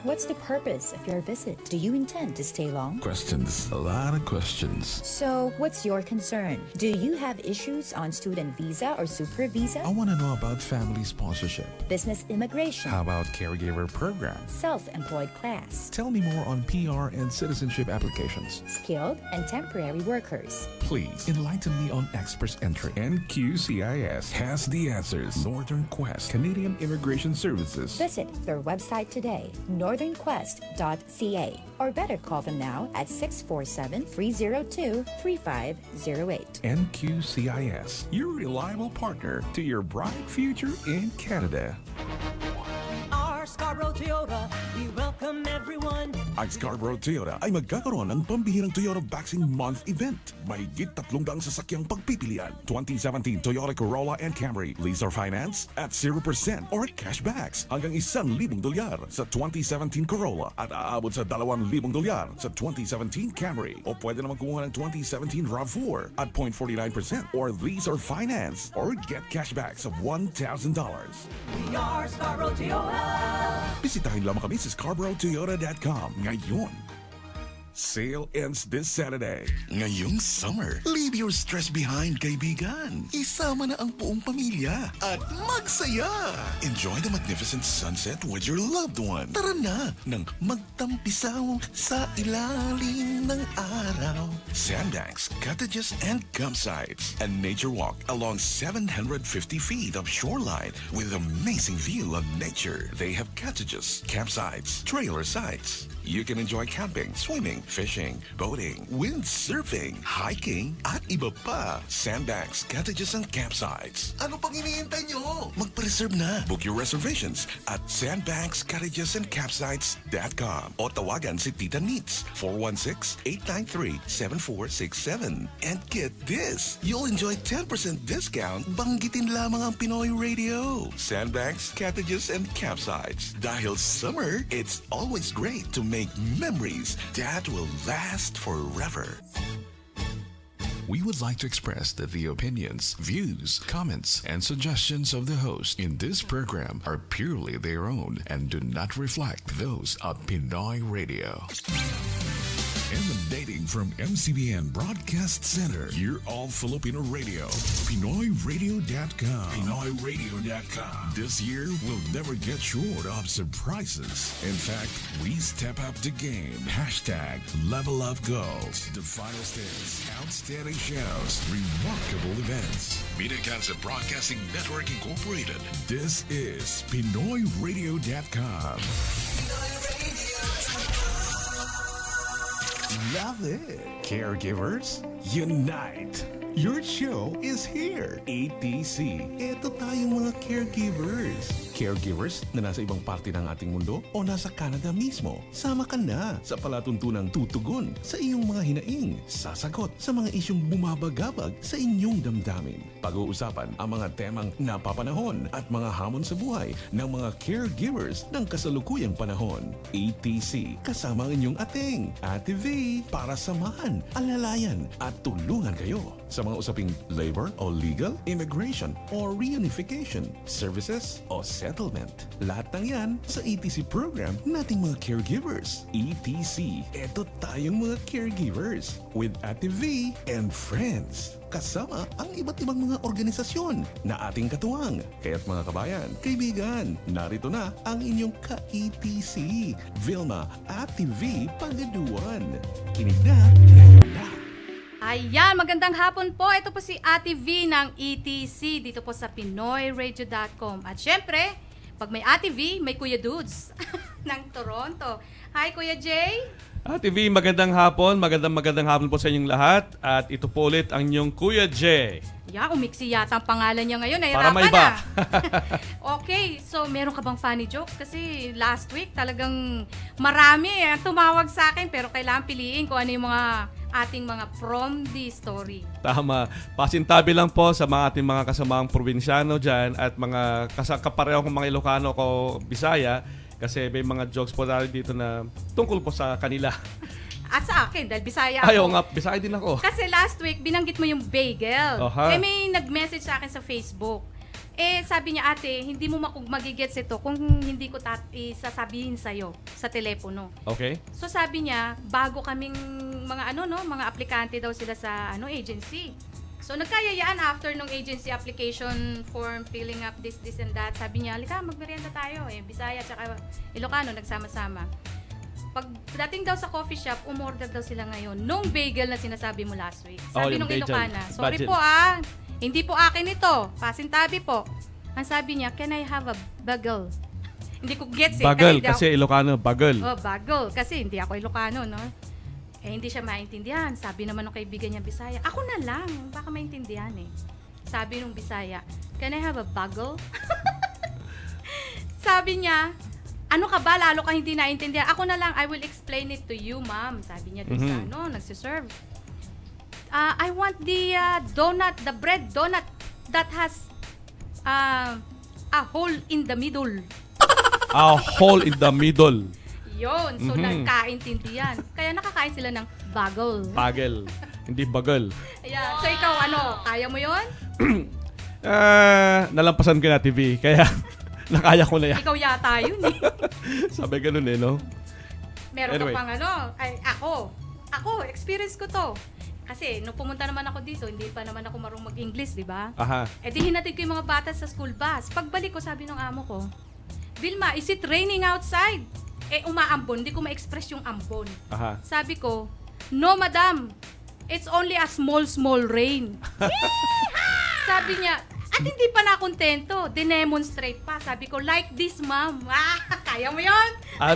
What's the purpose of your visit? Do you intend to stay long? Questions. A lot of questions. So, what's your concern? Do you have issues on student visa or super visa? I want to know about family sponsorship. Business immigration? How about caregiver program? Self-employed class? Tell me more on PR and citizenship applications. Skilled and temporary workers? Please enlighten me on express entry. NQCIS has the answers. Northern Quest, Canadian Immigration Services. Visit their website today, northernquest.ca, or better call them now at 647-302-3508. NQCIS, your reliable partner to your bright future in Canada. Scarborough Toyota, we welcome everyone. Ang Scarborough Toyota ay magkakaroon ng pambihirang Toyota Boxing Month event. May higit 300 sasakyang pagpipilian. 2017 Toyota Corolla and Camry. Lease or finance at 0% or cashbacks hanggang $1,000 sa 2017 Corolla at aabot sa $2,000 sa 2017 Camry. O pwede naman kumuha ng 2017 RAV4 at 0.49% or lease or finance or get cashbacks of $1,000. We are Scarborough Toyota. Bisitahin lamang kami sa scarboroughtoyota.com ngayon. Sale ends this Saturday. Ngayong summer, leave your stress behind, kaibigan. Isama na ang buong pamilya at magsaya. Enjoy the magnificent sunset with your loved one. Tara na nang magtampisaw sa ilalim ng araw. Sandbanks, cottages, and campsites. A nature walk along 750 feet of shoreline with amazing view of nature. They have cottages, campsites, trailer sites. You can enjoy camping, swimming, fishing, boating, windsurfing, hiking, at iba pa. Sandbanks, cottages, and campsites. Ano pang iniintay nyo? Magpa-reserve na. Book your reservations at sandbankscottagesandcampsites.com o tawagan si Tita Neats 416-893-7467. And get this, you'll enjoy 10% discount. Banggitin lamang ang Pinoy Radio. Sandbanks, cottages, and campsites. Dahil summer, it's always great to make memories that will last forever. We would like to express that the opinions, views, comments, and suggestions of the host in this program are purely their own and do not reflect those of Pinoy Radio. Emanating from MCBN Broadcast Center, you're all Filipino Radio. PinoyRadio.com. PinoyRadio.com. This year, we'll never get short of surprises. In fact, we step up the game. Hashtag Level Up Goals. The finest hits, outstanding shows, remarkable events. Media Cancer Broadcasting Network Incorporated. This is PinoyRadio.com. Love it. Caregivers, unite. Your show is here. ETC. Ito tayong mga caregivers. Caregivers na nasa ibang parte ng ating mundo o nasa Canada mismo. Sama ka na sa palatuntunang tutugon sa iyong mga hinaing. Sasagot sa mga isyong bumabagabag sa inyong damdamin. Pag-uusapan ang mga temang napapanahon at mga hamon sa buhay ng mga caregivers ng kasalukuyang panahon. ETC. Kasama ang inyong ating Ate V para samahan, alalayan at tulungan kayo sa mga usaping labor o legal, immigration o reunification, services o settlement. Lahat ng yan sa ETC program nating mga caregivers. ETC, eto tayong mga caregivers with Ate V and friends. Kasama ang iba't ibang mga organisasyon na ating katuwang. Kaya't mga kabayan, kaibigan, narito na ang inyong ka-ETC, Vilma Ate V Pagaduan. Kinig na, ngayon na. Ayan, magandang hapon po. Ito po si Ate V ng ETC dito po sa PinoyRadio.com. At syempre, pag may Ate V, may Kuya Dudes ng Toronto. Hi, Kuya Jay. Ate V, magandang hapon. Magandang hapon po sa inyong lahat. At ito po ulit ang inyong Kuya Jay. Yeah, umiksi yata ang pangalan niya ngayon. Para may iba. Okay, so meron ka bang funny joke? Kasi last week talagang marami tumawag sa akin pero kailangan piliin kung ano yung mga ating mga from the story. Tama. Pasintabi lang po sa mga ating mga kasamaang probinsyano dyan at mga kapareho kong mga Ilocano ko Bisaya kasi may mga jokes po dahil dito na tungkol po sa kanila. At sa akin, dahil Bisaya ako. Ayaw nga, Bisaya din ako. Kasi last week, binanggit mo yung bagel. May nag-message sa akin sa Facebook. Sabi niya, ate, hindi mo magigets ito kung hindi ko isasabihin sa'yo sa telepono. Okay. So sabi niya, bago kaming mga mga aplikante daw sila sa agency. So nagkayayaan after nung agency application form, filling up this and that. Sabi niya, halika, magmerienda tayo. Bisaya at Ilocano, nagsama-sama. Pagdating daw sa coffee shop, umorder daw sila ngayon nung bagel na sinasabi mo last week. Sabi nung Ilocana, sorry po hindi po akin ito. Pasintabi po. Ang sabi niya, can I have a bagel? Hindi ko gets Bagel, kasi Ilocano, bagel. Bagel. Kasi hindi ako Ilocano, no? Hindi siya maintindihan. Sabi naman ng kaibigan niya, Bisaya, ako na lang. Baka maintindihan Sabi nung Bisaya, can I have a bagel? Sabi niya, ano ka ba? Lalo ka hindi naintindihan. Ako na lang, I will explain it to you, ma'am. Sabi niya doon sa nagsiserve. I want the donut, the bread donut that has a hole in the middle. A hole in the middle. Yun. So, nagkaintindihan. Kaya nakakain sila ng bagel. Bagel. Hindi bagel. Yeah. So, ikaw, kaya mo yun? Nalampasan ko na TV. Kaya, nakaya ko na yan. Ikaw yata yun Sabi ganun no? Meron ka pang Ako, experience ko to. Kasi, nung pumunta naman ako dito, hindi pa naman ako marunong mag-English, di ba? Aha. Di hinatid ko yung mga bata sa school bus. Pagbalik ko, sabi ng amo ko, Vilma, is it raining outside? Umaambon. Hindi ko ma-express yung ambon. Aha. Sabi ko, no, madam. It's only a small rain. Sabi niya, at hindi pa nakontento. Dinemonstrate pa. Sabi ko, like this, ma'am. Kaya mo yun?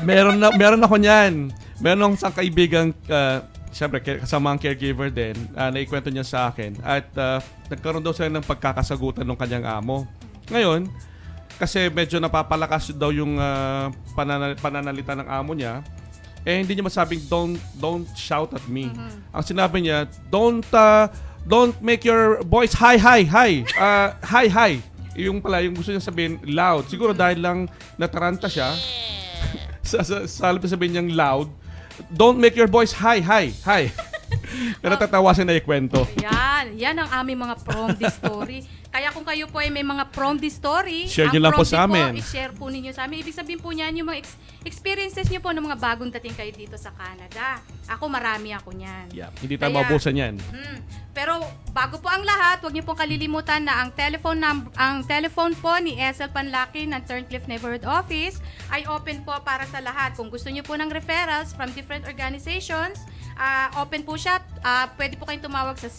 Meron ako niyan. Meron akong isang kaibigang, siyempre, kasama ang caregiver din, naikwento niya sa akin. At nagkaroon daw sila ng pagkakasagutan ng kanyang amo. Ngayon, kasi medyo napapalakas daw yung pananalita ng amo niya, hindi niya masabing, don't shout at me. Ang sinabi niya, don't make your voice high. Yung gusto niya sabihin, loud. Siguro dahil lang nataranta siya, sa sabihin niyang loud, don't make your voice high. Pero natatawa siya na ikwento. Yan ang aming mga prom story. Kaya kung kayo po ay may mga prom story, share nyo lang po sa amin. I-share po ninyo sa amin. Ibig sabihin po niyan yung mga experiences nyo po ng mga bagong dating kayo dito sa Canada. Ako, marami ako niyan. Yeah, hindi tayo mabusan yan. Pero bago po ang lahat, huwag niyo pong kalilimutan na ang telephone po ni SL Panlaki ng Turncliffe Neighborhood Office ay open po para sa lahat. Kung gusto niyo po ng referrals from different organizations, open po siya. Pwede po kayong tumawag sa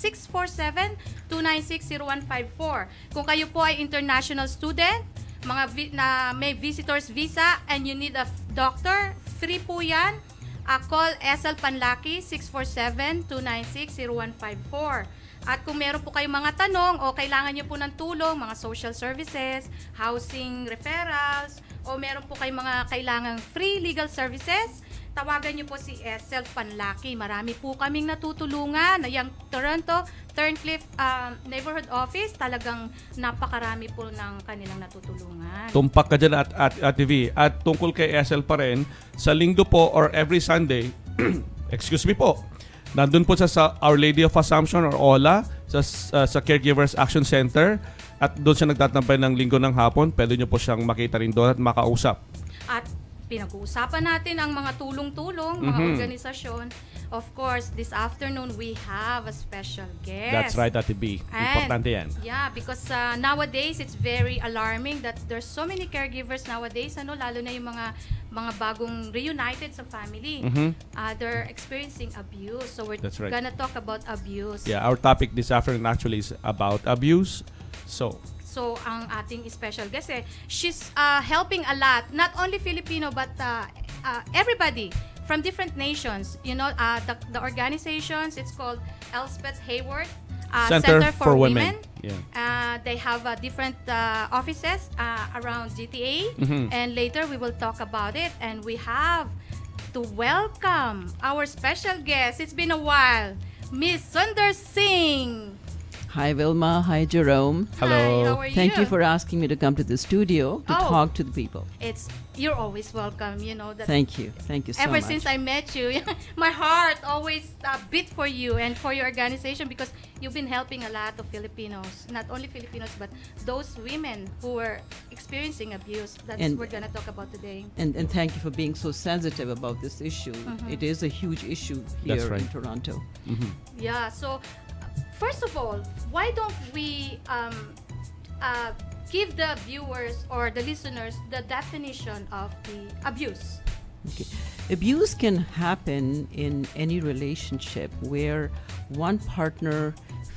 647-296-0154. Kung kayo po ay international student, may visitor's visa, and you need a doctor, free po yan. Call SL Panlaki 647-296-0154. At kung meron po kayong mga tanong o kailangan nyo po ng tulong, mga social services, housing referrals, o meron po kayong mga kailangang free legal services, tawagan nyo po si SL Panlaki. Marami po kaming natutulungan. Yung Toronto Turncliffe Neighborhood Office, talagang napakarami po ng kanilang natutulungan. Tumpak ka dyan at TV. At tungkol kay SL pa rin, sa linggo po or every Sunday, excuse me po, nandun po sa Our Lady of Assumption or OLA, sa Caregivers Action Center. At doon siya nagtatambay ng linggo ng hapon. Pwede nyo po siyang makita rin doon at makausap. At pinag-uusapan natin ang mga tulong-tulong, mga organisasyon. Of course, this afternoon we have a special guest. That's right, Ate B. Importante yan. Yeah, because nowadays it's very alarming that there's so many caregivers nowadays, lalo na yung mga bagong reunited sa family. They're experiencing abuse. So we're gonna talk about abuse. Yeah, our topic this afternoon actually is about abuse. So ang ating special guest, she's helping a lot, not only Filipino but everybody from different nations. You know, the organizations, it's called Elspeth Hayward Center for Women. Yeah. They have different offices around GTA, and later we will talk about it. And we have to welcome our special guest. It's been a while, Miss Sundar Singh. Hi, Vilma. Hi, Jerome. Hello. Hi, how are you? Thank you for asking me to come to the studio to Oh. talk to the people. You're always welcome. You know that. Thank you. Thank you so Ever much. since I met you, my heart always beat for you and for your organization because you've been helping a lot of Filipinos, not only Filipinos, but those women who were experiencing abuse. That's And- what we're gonna talk about today. And thank you for being so sensitive about this issue. It is a huge issue here That's right. in Toronto. Yeah. So, first of all, why don't we give the viewers or the listeners the definition of the abuse? Okay. Abuse can happen in any relationship where one partner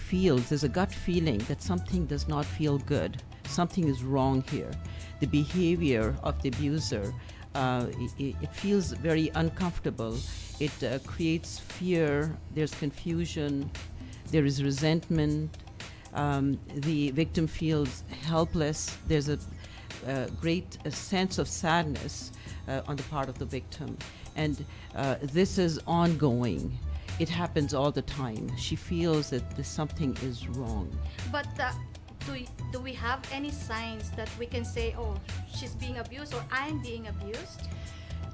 feels, there's a gut feeling that something does not feel good, something is wrong here. The behavior of the abuser, it feels very uncomfortable. It creates fear, there's confusion, there is resentment. The victim feels helpless. There's a great sense of sadness on the part of the victim. And this is ongoing. It happens all the time. She feels that something is wrong. But do we have any signs that we can say, oh, she's being abused or I'm being abused?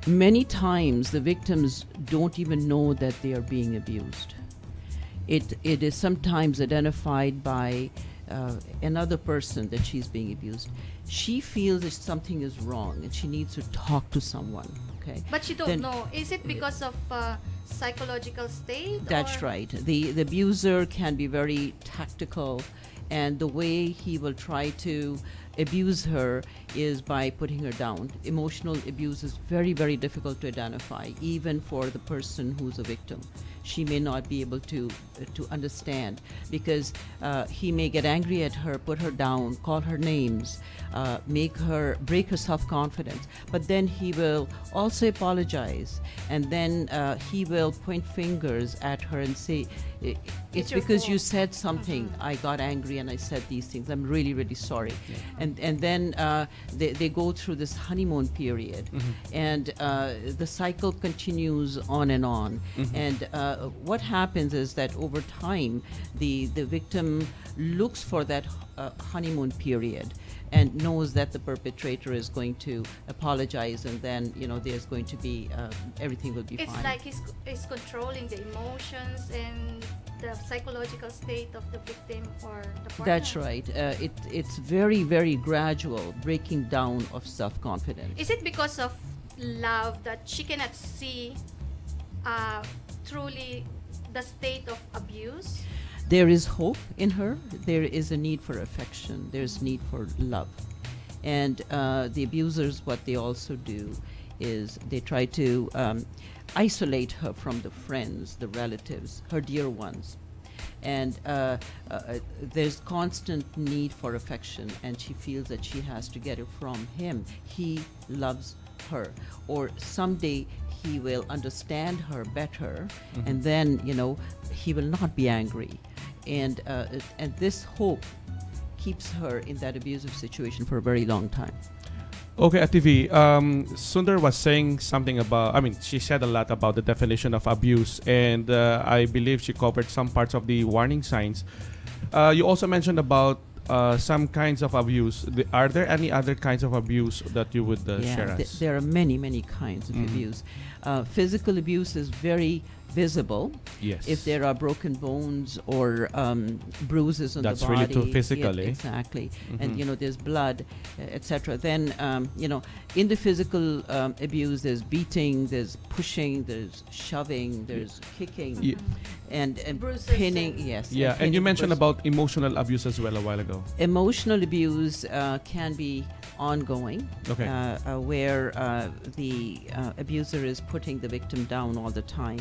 Many times the victims don't even know that they are being abused. It is sometimes identified by another person that she's being abused. She feels that something is wrong and she needs to talk to someone. Okay, But she don't Then- know. Is it because of psychological state? That's or? right. The abuser can be very tactical, and the way he will try to abuse her is by putting her down. Emotional abuse is very, very difficult to identify, even for the person who's a victim. She may not be able to understand because he may get angry at her, put her down, call her names, break her self-confidence. But then he will also apologize, and then he will point fingers at her and say, "It's your because you fault." said something. I got angry and I said these things. I'm really, really sorry." And then they go through this honeymoon period, and the cycle continues on and on. And what happens is that over time, the victim looks for that honeymoon period and knows that the perpetrator is going to apologize, and then there's going to be everything will be It's fine. like he's controlling the emotions and the psychological state of the victim or the partner. That's right. It's very, very gradual breaking down of self-confidence. Is it because of love that she cannot see truly the state of abuse? There is hope in her. There is a need for affection. There's need for love. And the abusers, what they also do is they try to isolate her from the friends, the relatives, her dear ones. And there's constant need for affection, and she feels that she has to get it from him. He loves her, or someday he will understand her better, and then he will not be angry. And this hope keeps her in that abusive situation for a very long time. Okay, at TV, Sundar was saying something about, she said a lot about the definition of abuse, and I believe she covered some parts of the warning signs. You also mentioned about some kinds of abuse. Are there any other kinds of abuse that you would share us? There are many, many kinds of abuse. Physical abuse is very visible. Yes. If there are broken bones or bruises on That's the body. really too physical, Yeah, eh? exactly. And there's blood, etc. Then in the physical abuse, there's beating, there's pushing, there's shoving, there's kicking, Ye- and Bruises pinning. and- Yes. Yeah, and pinning you the mentioned person. about emotional abuse as well a while ago. Emotional abuse can be ongoing, Okay. where the abuser is putting the victim down all the time,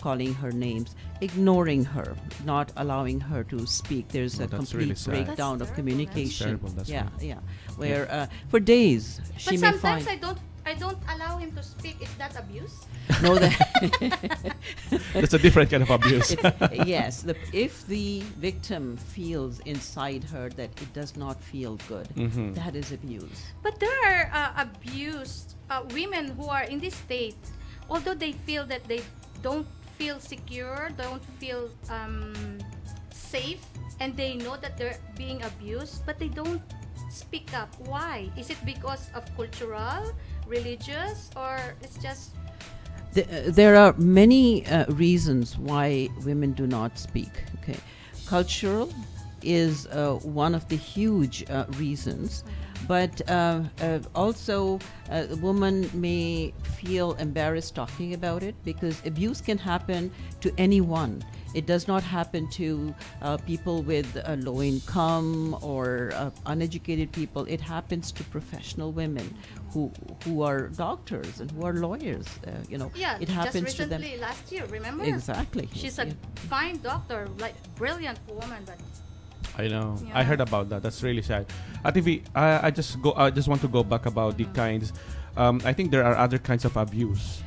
calling her names, ignoring her, not allowing her to speak. There's Oh, a that's complete really sad. breakdown That's of terrible. communication. That's terrible. That's yeah, right. yeah. Where for days she But may sometimes find I don't allow him to speak. Is that abuse? no that That's a different kind of abuse. yes. If the victim feels inside her that it does not feel good, that is abuse. But there are abused women who are in this state, although they feel that they don't feel secure, don't feel safe and they know that they're being abused, but they don't speak up. Why? Is it because of cultural, religious, or it's just... There are many reasons why women do not speak. Okay, cultural is one of the huge reasons, but also a woman may feel embarrassed talking about it, because abuse can happen to anyone. It does not happen to people with low income or uneducated people. It happens to professional women who are doctors and who are lawyers. Yeah, it happens just to them. recently, last year, remember? Exactly. She's a fine doctor, like brilliant woman, but I know. Yeah. I heard about that. That's really sad. TV, I just want to go back about the kinds. I think there are other kinds of abuse.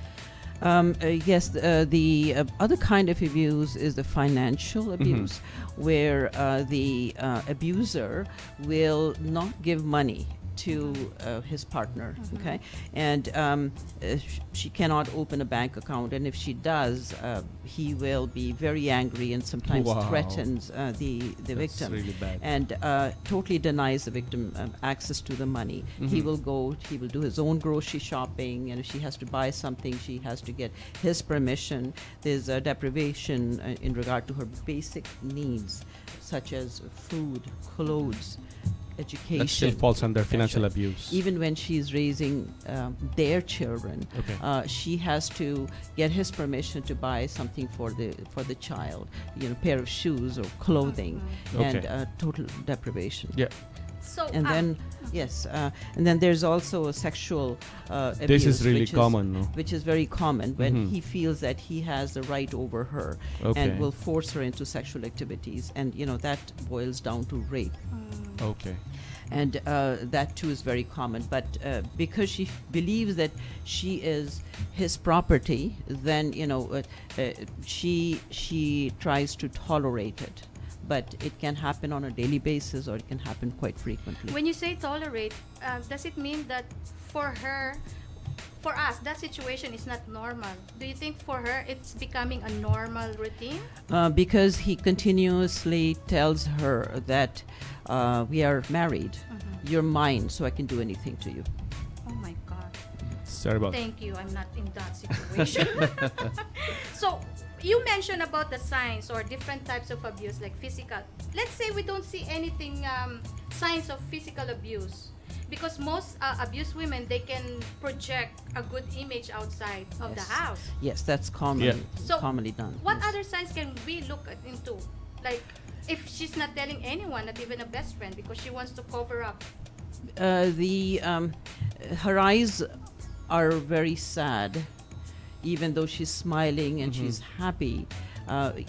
Yes, the other kind of abuse is the financial abuse, where the abuser will not give money to his partner, okay, and she cannot open a bank account, and if she does, he will be very angry and sometimes threatens the victim. That's really bad. And totally denies the victim access to the money. He will do his own grocery shopping, and if she has to buy something, she has to get his permission. There's a deprivation in regard to her basic needs, such as food, clothes, education. That still falls under financial abuse. Even when she's raising their children, she has to get his permission to buy something for the child, pair of shoes or clothing, and total deprivation. Yeah. so And then and then there's also a sexual abuse. This is really which common, no? Which is very common when he feels that he has the right over her and will force her into sexual activities, and that boils down to rape. Okay. And that too is very common. But because she believes that she is his property, then she tries to tolerate it. But it can happen on a daily basis, or it can happen quite frequently. when you say tolerate, does it mean that for us, that situation is not normal? Do you think for her it's becoming a normal routine? Because he continuously tells her that we are married. You're mine, so I can do anything to you. Oh my God. Sorry about. Thank you. I'm not in that situation. So you mentioned about the signs or different types of abuse, like physical. Let's say we don't see anything signs of physical abuse, because most abused women, they can project a good image outside of the house. Yes, that's common. So commonly done. What yes. other signs can we look into? Like, if she's not telling anyone, not even a best friend, because she wants to cover up. Her eyes are very sad, even though she's smiling and she's happy.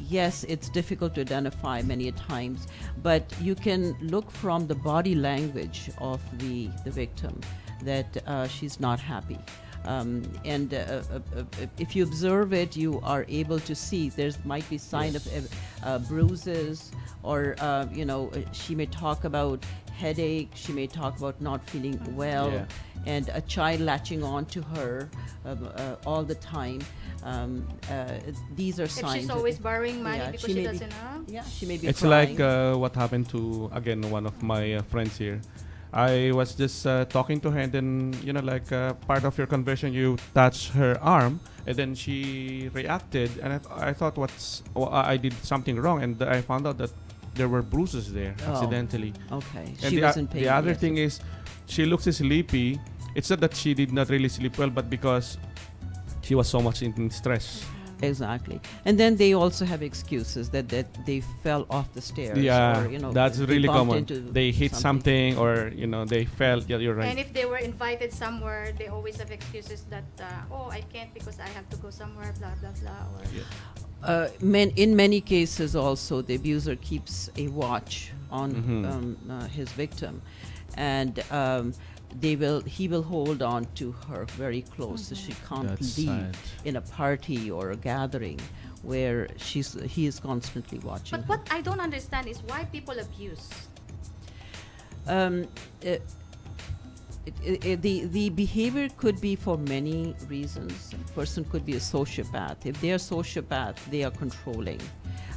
Yes, it's difficult to identify many a times, but you can look from the body language of the victim that she's not happy. And if you observe it, you are able to see there might be sign of bruises, or she may talk about headache, she may talk about not feeling well, and a child latching on to her all the time. These are signs. If she's always borrowing money because she doesn't have. Yeah, she may be It's crying. like what happened to, again, one of my friends here. I was just talking to her, and then, part of your conversation, you touched her arm, and then she reacted, and I thought I did something wrong, and I found out that there were bruises there accidentally. Okay, And she was in pain. the other yes. thing is, she looks sleepy. It's not that she did not really sleep well, but because she was so much in stress. Exactly. And then they also have excuses that they fell off the stairs. Yeah, or, that's they really bumped common. into They hit something, or they fell. Yeah, you're right. And if they were invited somewhere, they always have excuses that, I can't because I have to go somewhere, blah, blah, blah. Or in many cases also, the abuser keeps a watch on his victim, and he will hold on to her very close, so she can't That's leave sad. in a party or a gathering where he is constantly watching But her. what I don't understand is why people abuse. The behavior could be for many reasons. A person could be a sociopath. If they are sociopath, they are controlling.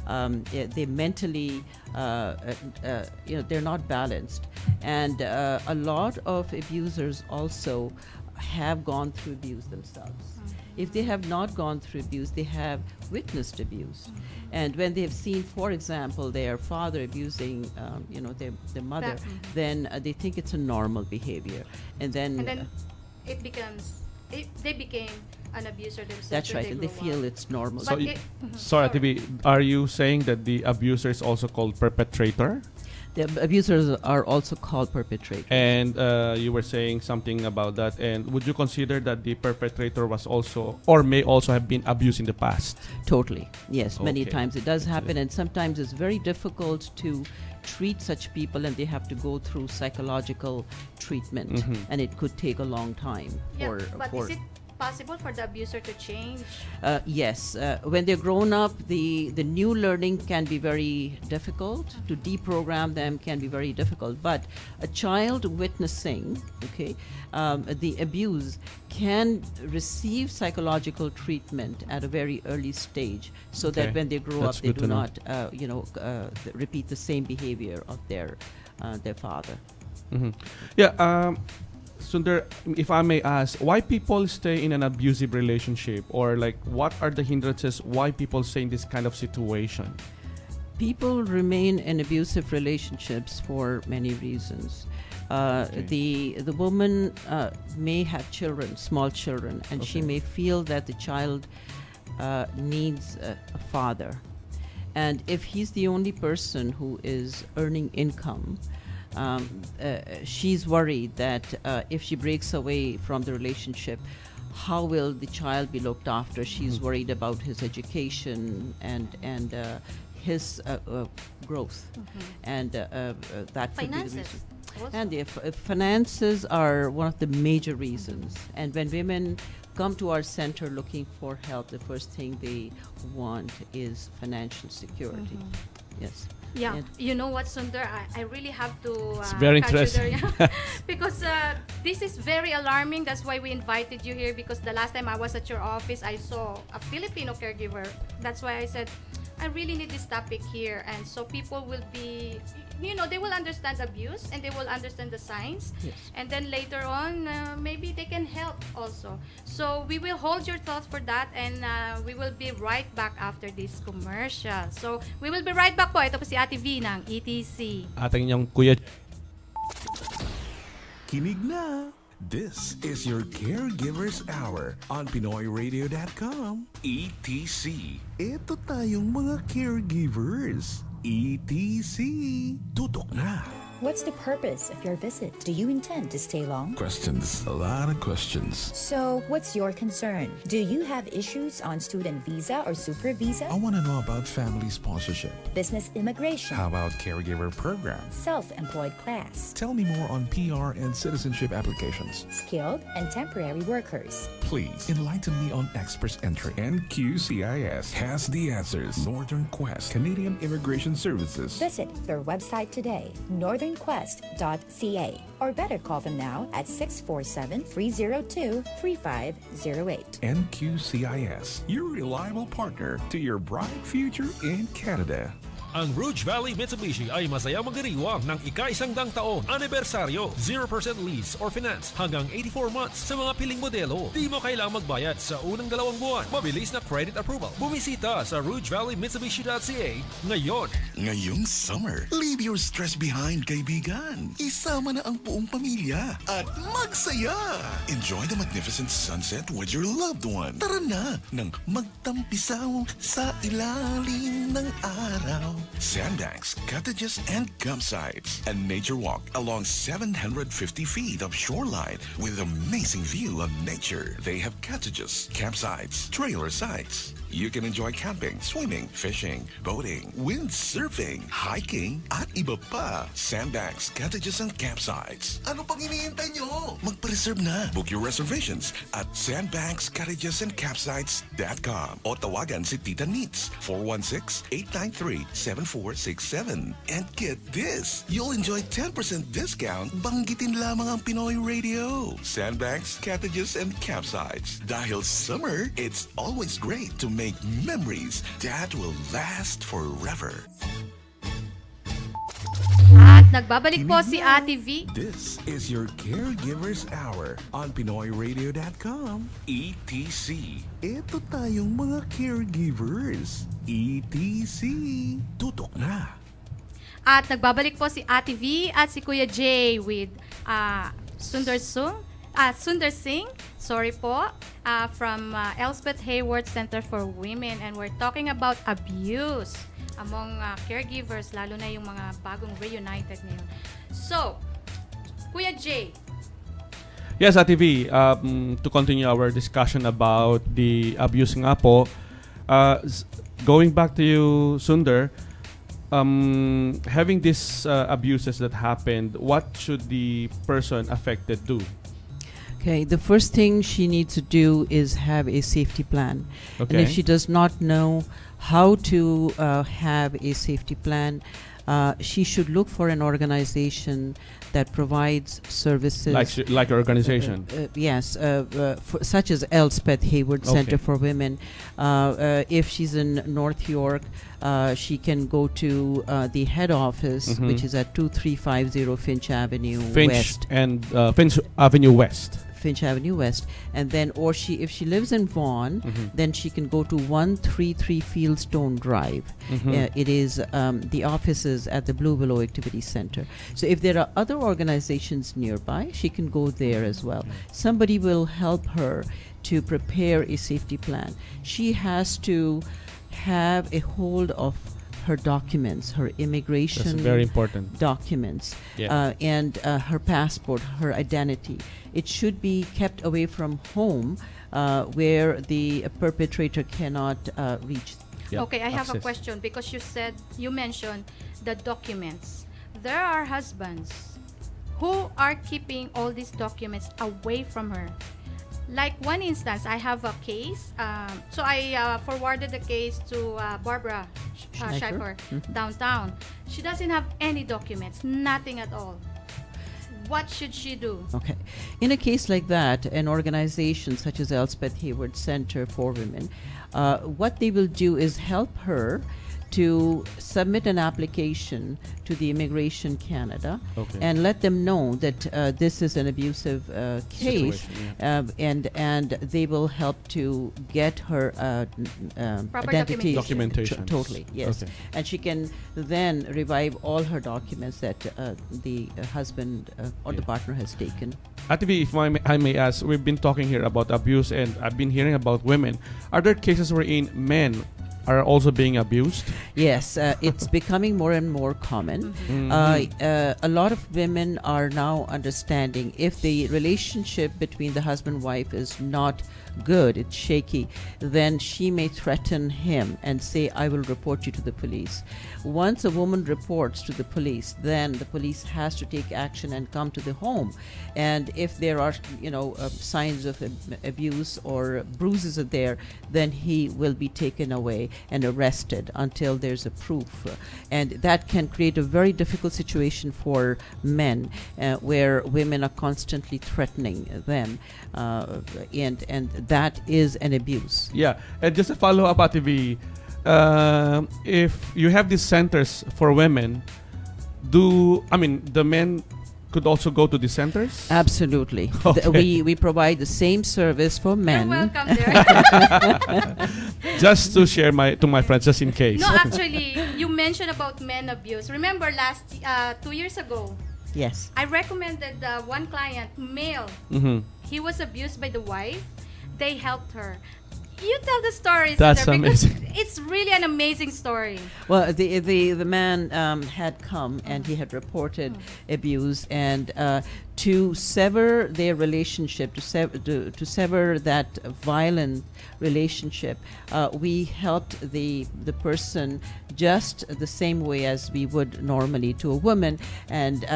they mentally, they're not balanced. And a lot of abusers also have gone through abuse themselves. If they have not gone through abuse, they have witnessed abuse. And when they have seen, for example, their father abusing, their mother, then they think it's a normal behavior. And then they became an abuser themselves. That's right, and they feel it's normal. So, sorry, TV, are you saying that the abuser is also called perpetrator? The abusers are also called perpetrators. And you were saying something about that. And would you consider that the perpetrator was also, or may also have been abused in the past? Totally. Yes, many times it does happen. And sometimes it's very difficult to treat such people, and they have to go through psychological treatment. And it could take a long time. Yeah, but is it possible for the abuser to change? Yes. When they're grown up, the new learning can be very difficult. To deprogram them can be very difficult. But a child witnessing, the abuse can receive psychological treatment at a very early stage, so that when they grow up, they do not, repeat the same behavior of their father. Yeah. Sundar, if I may ask, why people stay in an abusive relationship, or like what are the hindrances why people stay in this kind of situation? People remain in abusive relationships for many reasons. The woman may have children, small children, and she may feel that the child needs a father. And if he's the only person who is earning income, she's worried that if she breaks away from the relationship, how will the child be looked after? She's worried about his education and his growth, and that could be the reason. And the finances are one of the major reasons. And when women come to our center looking for help, the first thing they want is financial security. Yes. Yeah, you know what, Sundar? I really have to. It's very interesting. Because this is very alarming. That's why we invited you here. Because the last time I was at your office, I saw a Filipino caregiver. That's why I said, I really need this topic here, and so people will be, they will understand abuse, and they will understand the signs, and then later on, maybe they can help also. So we will hold your thoughts for that, and we will be right back after this commercial. So we will be right back po. Ito po si Ate V ng ETC. Ating inyong kuya. Kinig na! This is your Caregivers Hour on PinoyRadio.com. ETC. Ito tayong mga caregivers. ETC. Tutok na! What's the purpose of your visit? Do you intend to stay long? Questions. A lot of questions. So, what's your concern? Do you have issues on student visa or super visa? I want to know about family sponsorship. Business immigration? How about caregiver program? Self-employed class? Tell me more on PR and citizenship applications. Skilled and temporary workers? Please enlighten me on express entry. NQCIS has the answers. Northern Quest, Canadian Immigration Services. Visit their website today, northernquest.ca, or better call them now at 647-302-3508. NQCIS, your reliable partner to your bright future in Canada. Ang Rouge Valley Mitsubishi ay masayang magdiriwang ng ika-100 taon anibersaryo. 0% lease or finance hanggang 84 months sa mga piling modelo. Di mo kailangang magbayad sa unang 2 buwan. Mabilis na credit approval. Bumisita sa RougeValleyMitsubishi.ca ngayon. Ngayong summer, leave your stress behind, kaibigan. Isama na ang buong pamilya at magsaya. Enjoy the magnificent sunset with your loved one. Tara na nang magtampisaw sa ilalim ng araw. Sandbanks, cottages, and campsites. A nature walk along 750 feet of shoreline with amazing view of nature. They have cottages, campsites, trailer sites. You can enjoy camping, swimming, fishing, boating, windsurfing, hiking, at iba pa. Sandbanks, cottages, and campsites. Ano pang iniintay nyo? Magpa-reserve na. Book your reservations at sandbankscottagesandcampsites.com o tawagan si Tita Neats 416-893-78 7467. And get this, you'll enjoy 10% discount banggitin lamang ang Pinoy Radio. Sandbanks, cottages, and campsites. Dahil summer, it's always great to make memories that will last forever. At nagbabalik po si Ate V. This is your Caregivers Hour on PinoyRadio.com. ETC. Ito tayong mga caregivers. ETC. Tutok na. At nagbabalik po si Ate V at si Kuya Jay with Sundar Singh, sorry po, from Elspeth Hayward Center for Women, and we're talking about abuse among caregivers, lalo na yung mga bagong reunited ngayon. So, Kuya Jay. Yes, Ate V, to continue our discussion about the abuse nga po, going back to you, Sundar, having these abuses that happened, what should the person affected do? Okay, the first thing she needs to do is have a safety plan. Okay. And if she does not know how to have a safety plan, she should look for an organization that provides services. Like your organization? Yes, such as Elspeth Hayward Center for Women. If she's in North York, she can go to the head office, which is at 2350 Finch Avenue West. Finch Avenue West. Finch Avenue West, and then if she lives in Vaughan, then she can go to 133 Fieldstone Drive. It is the offices at the Blue Willow Activity Center. So if there are other organizations nearby, she can go there as well. Somebody will help her to prepare a safety plan. She has to have a hold of her documents, her immigration. That's very important. Documents, Yeah. and her passport, her identity. It should be kept away from home, where the perpetrator cannot reach. Yeah. Okay, I have a Access. question because you mentioned the documents. There are husbands who are keeping all these documents away from her. Like one instance, I have a case. So I forwarded the case to Barbara Schreiber downtown. She doesn't have any documents, nothing at all. What should she do? Okay. In a case like that, an organization such as Elspeth Hayward Center for Women, what they will do is help her to submit an application to the Immigration Canada and let them know that this is an abusive case, and they will help to get her Proper identity documentation. Totally, yes. Okay. And she can then revive all her documents that the husband or the partner has taken. Ate V, if I may ask, we've been talking here about abuse, and I've been hearing about women. Are there cases wherein men are also being abused? Yes, it's becoming more and more common. A lot of women are now understanding if the relationship between the husband and wife is not good, it's shaky, then she may threaten him and say, I will report you to the police. Once a woman reports to the police, then the police has to take action and come to the home. And if there are, signs of abuse or bruises are there, then he will be taken away and arrested until there's a proof. And that can create a very difficult situation for men, where women are constantly threatening them, and that is an abuse. Yeah, and just a follow-up, Ate V, if you have these centers for women, the men could also go to the centers? Absolutely. Okay. We provide the same service for men. You're welcome there. Just to share to my friends, just in case. No, actually, you mentioned about men abuse. Remember 2 years ago, Yes. I recommended one client, male. He was abused by the wife. They helped her. You tell the story. That's Sundar, because amazing. it's really an amazing story. Well, the man had come and he had reported abuse, and to sever their relationship, to sever that violent relationship, we helped the person just the same way as we would normally to a woman, and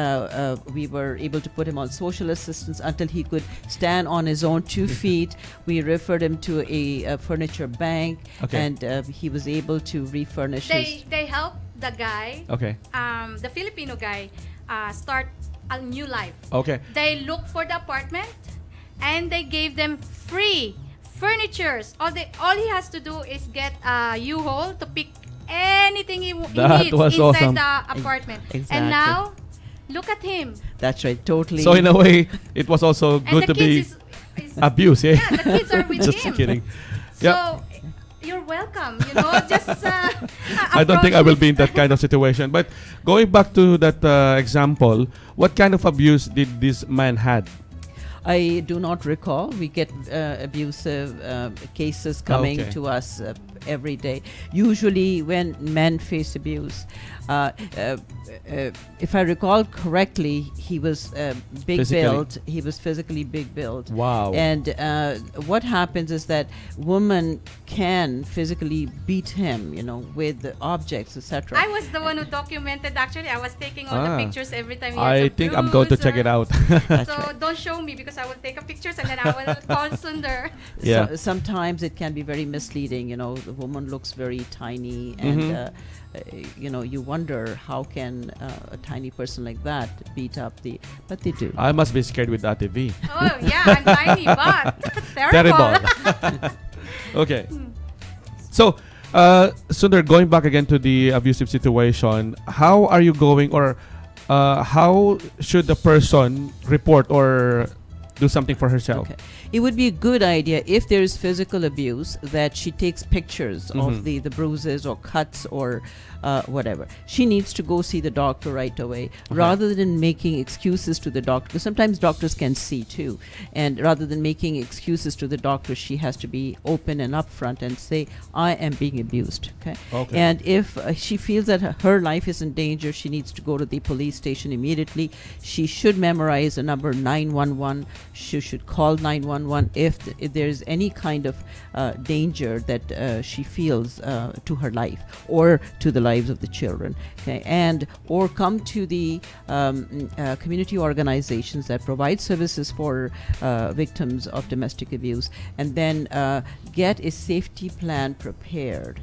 we were able to put him on social assistance until he could stand on his own 2 feet. We referred him to a furniture bank, Okay. and he was able to refurnish his. They help the guy, Okay. the Filipino guy, start a new life. Okay. They look for the apartment, and they gave them free furnitures. All he has to do is get a U-Haul to pick anything he That needs was inside awesome. the apartment. Exactly. And now, look at him. That's right, totally. So in a way, it was also And good the to be kids is abused. Yeah. yeah, the kids are with Just him. kidding. So Yeah. you're welcome. Just I don't think I will approach be in that kind of situation. But going back to that example, what kind of abuse did this man had? I do not recall. We get abusive cases coming Okay. to us every day. Usually, when men face abuse, if I recall correctly, he was big Physically. built. He was physically big built. Wow. And what happens is that women can physically beat him, with the objects, etc. I was the one who documented. Actually, I was taking all the pictures every time. He has I a think I'm going to check it out. So don't show me because I will take a pictures and then I will call Sundar. Yeah. So, sometimes it can be very misleading. The woman looks very tiny, and you wonder how can a tiny person like that beat up but they do. I must be scared with that TV. Oh yeah, I'm tiny, but terrible. Okay. So, Sundar, going back again to the abusive situation, how are you going, or how should the person report or do something for herself? Okay. It would be a good idea if there is physical abuse that she takes pictures of the bruises or cuts or whatever. She needs to go see the doctor right away rather than making excuses to the doctor. Because sometimes doctors can see too. And rather than making excuses to the doctor, she has to be open and upfront and say, I am being abused. Okay. And if she feels that her life is in danger, she needs to go to the police station immediately. She should memorize the number 911. She should call 911 if there is any kind of danger that she feels to her life or to the lives of the children, and or come to the community organizations that provide services for victims of domestic abuse, and then get a safety plan prepared.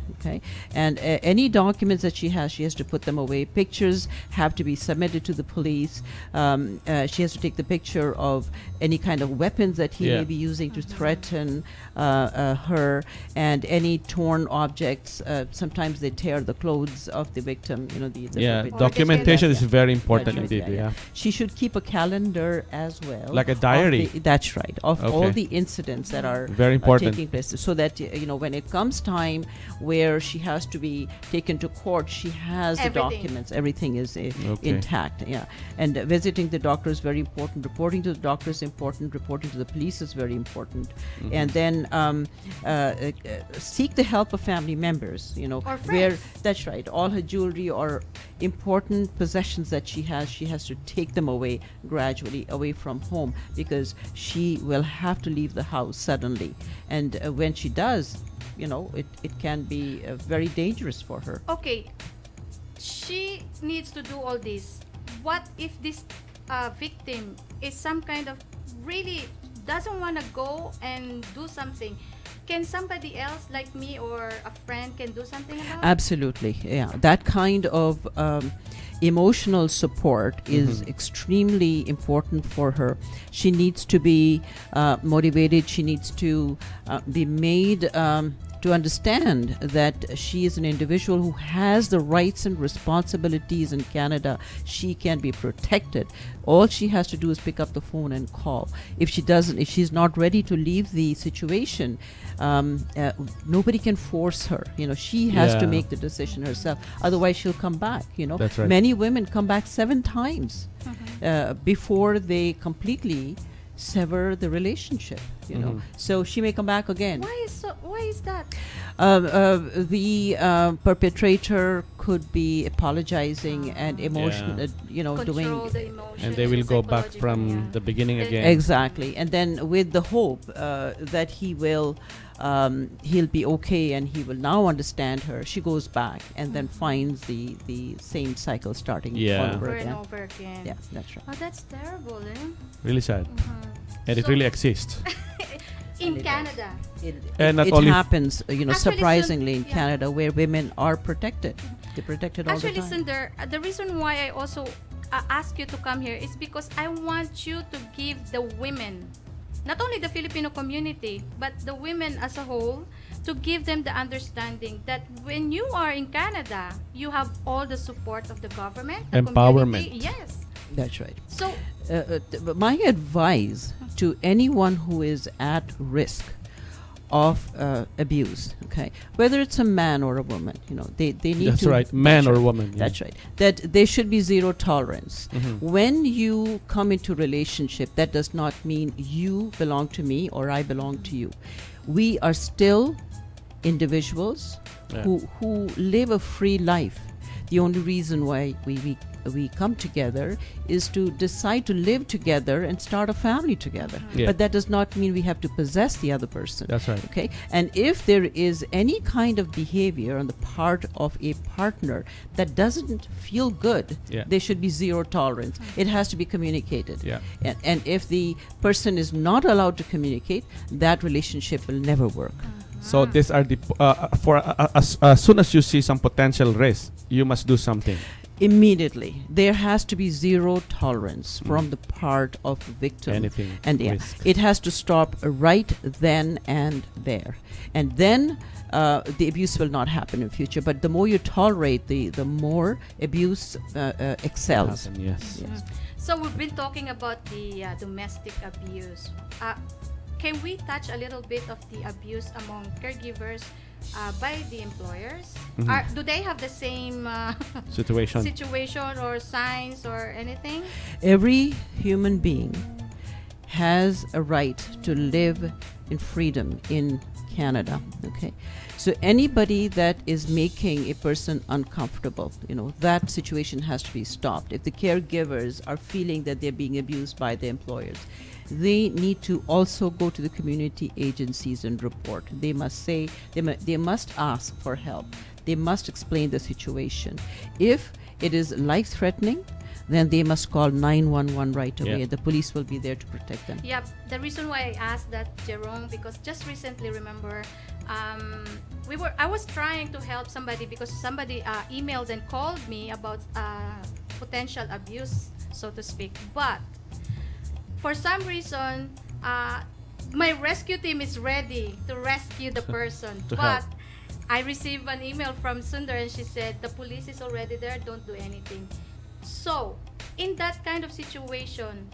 And any documents that she has to put them away. Pictures have to be submitted to the police. She has to take the picture of any kind of weapons that he may be using to threaten her, and any torn objects. Sometimes they tear the clothes of the victim. Documentation is very important indeed. She should keep a calendar as well, like a diary. That's right, of all the incidents that are very important taking place, so that when it comes time where she has to be taken to court, she has the documents. Everything is intact. And visiting the doctor is very important. Reporting to the doctor is important. Reporting to the police is very important. And then seek the help of family members. Or friends. Where that's right. All her jewelry or important possessions that she has to take them away gradually, away from home, because she will have to leave the house suddenly. And when she does, it can be very dangerous for her. Okay, she needs to do all this. What if this victim is some kind of really doesn't want to go and do something? Can somebody else like me or a friend can do something about it? Absolutely, yeah. That kind of emotional support is extremely important for her. She needs to be motivated. She needs to be made to understand that she is an individual who has the rights and responsibilities in Canada. She can be protected. All she has to do is pick up the phone and call. If she's not ready to leave the situation, nobody can force her. She has to make the decision herself. Otherwise, she'll come back. That's right. Many women come back 7 times before they completely sever the relationship. So she may come back again. Why is that? The perpetrator could be apologizing and emotional, doing the emotion and they will go back from the beginning again. Exactly. And then with the hope that he'll be okay and he will now understand her, she goes back and then finds the same cycle starting all over again. Over and over again. Yeah, that's right. Oh, that's terrible, eh? Really sad. And it really exists. In Canada. And not It only happens, Actually, surprisingly in yeah. Canada, where women are protected. They're protected all Actually, the time. Sunder, the reason why I also ask you to come here is because I want you to give the women, not only the Filipino community, but the women as a whole, to give them the understanding that when you are in Canada, you have all the support of the government, the Empowerment. community. Yes. That's right. So, My advice to anyone who is at risk of abuse, okay, whether it's a man or a woman, they need That's to. right, man That's or right. woman. Yeah. That's right. That there should be zero tolerance. Mhm. When you come into relationship, that does not mean you belong to me or I belong to you. We are still individuals Yeah. who live a free life. The only reason why we come together is to decide to live together and start a family together. Yeah. But that does not mean we have to possess the other person. That's right. Okay? And if there is any kind of behavior on the part of a partner that doesn't feel good, Yeah. there should be zero tolerance. It has to be communicated. Yeah. And if the person is not allowed to communicate, that relationship will never work. So these are the as soon as you see some potential risk, you must do something. Immediately, there has to be zero tolerance from the part of the victim. Anything And risk. it has to stop right then and there. And then the abuse will not happen in future. But the more you tolerate, the more abuse excels. Happen, yes. Yes. so we've been talking about the domestic abuse. Can we touch a little bit of the abuse among caregivers by the employers? Mhm. Do they have the same Situation. situation or signs or anything? Every human being has a right to live in freedom in Canada. Okay, so anybody that is making a person uncomfortable, that situation has to be stopped. If the caregivers are feeling that they're being abused by the employers, they need to also go to the community agencies and report. They must say, they must ask for help. They must explain the situation. If it is life-threatening, then they must call 911 right away. Yeah. The police will be there to protect them. Yeah, the reason why I asked that, Jerome, because just recently, remember, I was trying to help somebody because somebody emailed and called me about potential abuse, so to speak. But for some reason, my rescue team is ready to rescue the person. To But help. I received an email from Sundar and she said, the police is already there, don't do anything. So, in that kind of situation,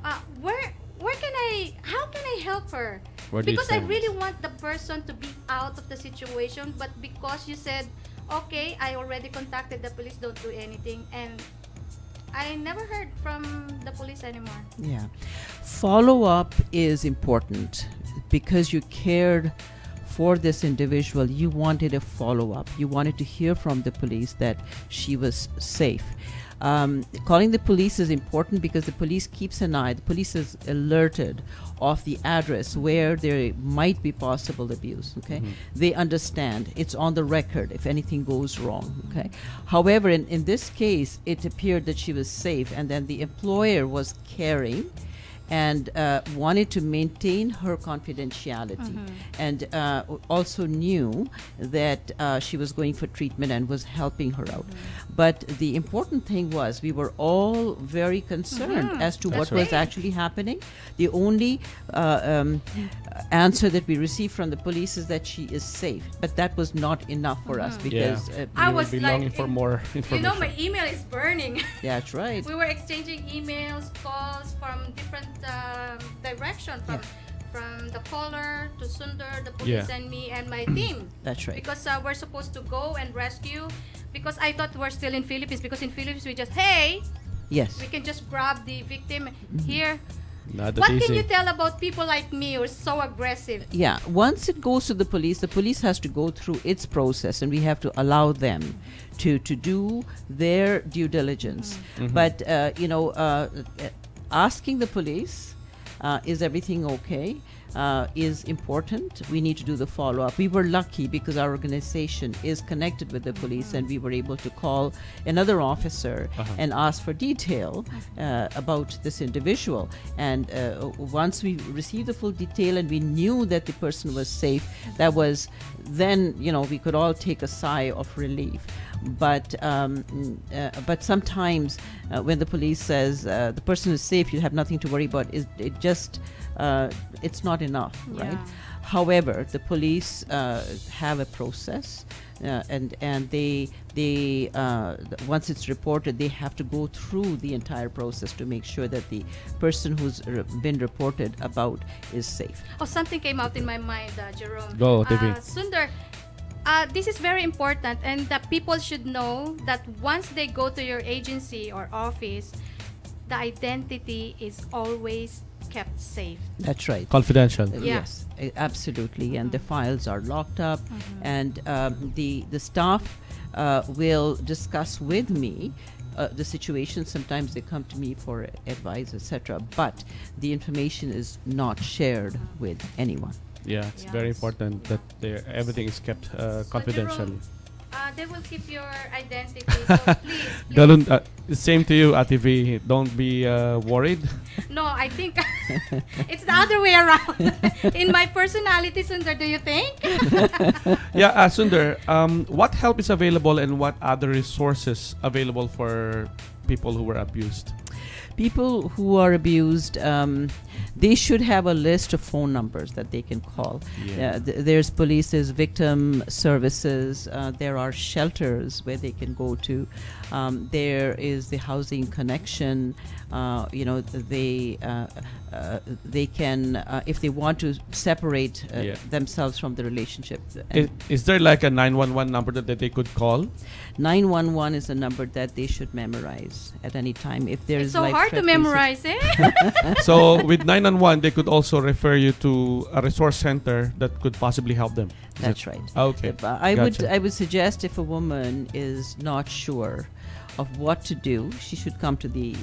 how can I help her? Where do you Because I stand? really want the person to be out of the situation, but because you said, okay, I already contacted the police, don't do anything, and I never heard from the police anymore. Yeah. Follow-up is important because you cared for this individual. You wanted a follow-up. You wanted to hear from the police that she was safe. Calling the police is important because the police keeps an eye. The police is alerted of the address where there might be possible abuse. Okay, they understand. It's on the record if anything goes wrong. Okay. However, in this case, it appeared that she was safe, and then the employer was caring and wanted to maintain her confidentiality, and also knew that she was going for treatment and was helping her out. But the important thing was we were all very concerned as to what was actually happening. The only answer that we received from the police is that she is safe, but that was not enough for us because I You will was be like, longing for more information. my email is burning. that's right. We were exchanging emails, calls from different direction, from the caller to Sundar, the police, Yeah. and me and my team. That's right. Because we're supposed to go and rescue. Because I thought we're still in Philippines. Because in Philippines we just, hey, Yes. we can just grab the victim here. Not that What easy. can you tell about people like me who are so aggressive? Yeah, once it goes to the police has to go through its process, and we have to allow them to do their due diligence. But asking the police, is everything okay? is important. We need to do the follow-up. We were lucky because our organization is connected with the police, and we were able to call another officer and ask for detail about this individual. And once we received the full detail and we knew that the person was safe, that was then, we could all take a sigh of relief. But sometimes when the police says the person is safe, you have nothing to worry about, it's not enough, right? However, the police have a process, and they once it's reported, they have to go through the entire process to make sure that the person who's been reported about is safe. Oh, something came out in my mind, Jerome. Go, TV. Sundar, this is very important, and that people should know that once they go to your agency or office, the identity is always kept safe. That's right. Confidential. Yes, absolutely. And the files are locked up, and the staff will discuss with me the situation. Sometimes they come to me for advice, etc. But the information is not shared with anyone. Yeah, it's very important that everything is kept confidential. Jerome, they will keep your identity, so please. Galun, same to you, Ate V. Don't be worried. No, I think it's the other way around. In my personality, Sundar, do you think? Yeah, Sundar, what help is available and what other resources available for people who were abused? People who are abused, they should have a list of phone numbers that they can call. There's police, there's victim services, there are shelters where they can go to. There is the housing connection. They can, if they want to separate themselves from the relationship. Is there like a 911 number that they could call? 911 is a number that they should memorize at any time. If there It's is so hard to memorize, eh? So with 911, they could also refer you to a resource center that could possibly help them. That's right. Okay. I would suggest if a woman is not sure of what to do, she should come to the